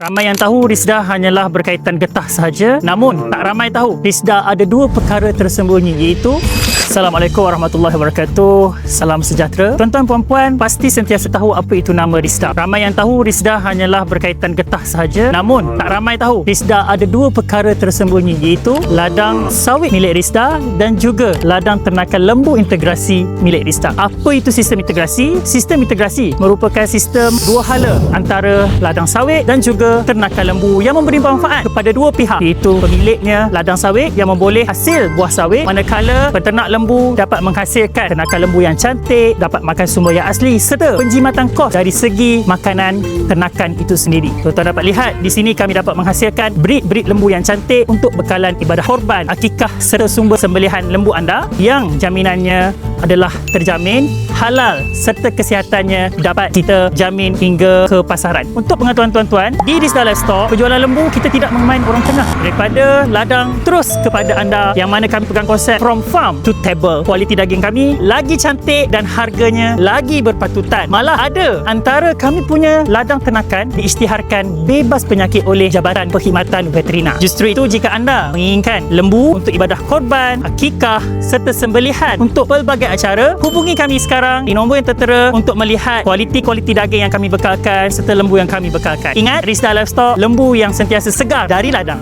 Ramai yang tahu Risda hanyalah berkaitan getah sahaja. Namun, tak ramai tahu Risda ada dua perkara tersembunyi, iaitu Assalamualaikum warahmatullahi wabarakatuh. Salam sejahtera. Tuan-tuan puan-puan pasti sentiasa tahu apa itu nama Risda. Ramai yang tahu Risda hanyalah berkaitan getah sahaja. Namun, tak ramai tahu Risda ada dua perkara tersembunyi, iaitu ladang sawit milik Risda dan juga ladang ternakan lembu integrasi milik Risda. Apa itu sistem integrasi? Sistem integrasi merupakan sistem dua hala antara ladang sawit dan juga ternakan lembu yang memberi manfaat kepada dua pihak, iaitu pemiliknya ladang sawit yang memboleh hasil buah sawit, manakala peternak lembu dapat menghasilkan ternakan lembu yang cantik, dapat makan sumber yang asli, serta penjimatan kos dari segi makanan ternakan itu sendiri. Tuan-tuan dapat lihat di sini kami dapat menghasilkan breed lembu yang cantik untuk bekalan ibadah korban, akikah serta sumber sembelihan lembu anda yang jaminannya adalah terjamin, halal serta kesihatannya dapat kita jamin hingga ke pasaran. Untuk pengetahuan tuan-tuan, di Risda Livestock penjualan lembu kita tidak memain orang tengah, daripada ladang terus kepada anda, yang mana kami pegang konsep from farm to table. Kualiti daging kami lagi cantik dan harganya lagi berpatutan. Malah ada antara kami punya ladang ternakan diisytiharkan bebas penyakit oleh Jabatan Perkhidmatan Veterina. Justru itu, jika anda menginginkan lembu untuk ibadah korban, akikah serta sembelihan untuk pelbagai acara, hubungi kami sekarang di nombor yang tertera untuk melihat kualiti daging yang kami bekalkan serta lembu yang kami bekalkan. Ingat, Risda Livestock, lembu yang sentiasa segar dari ladang.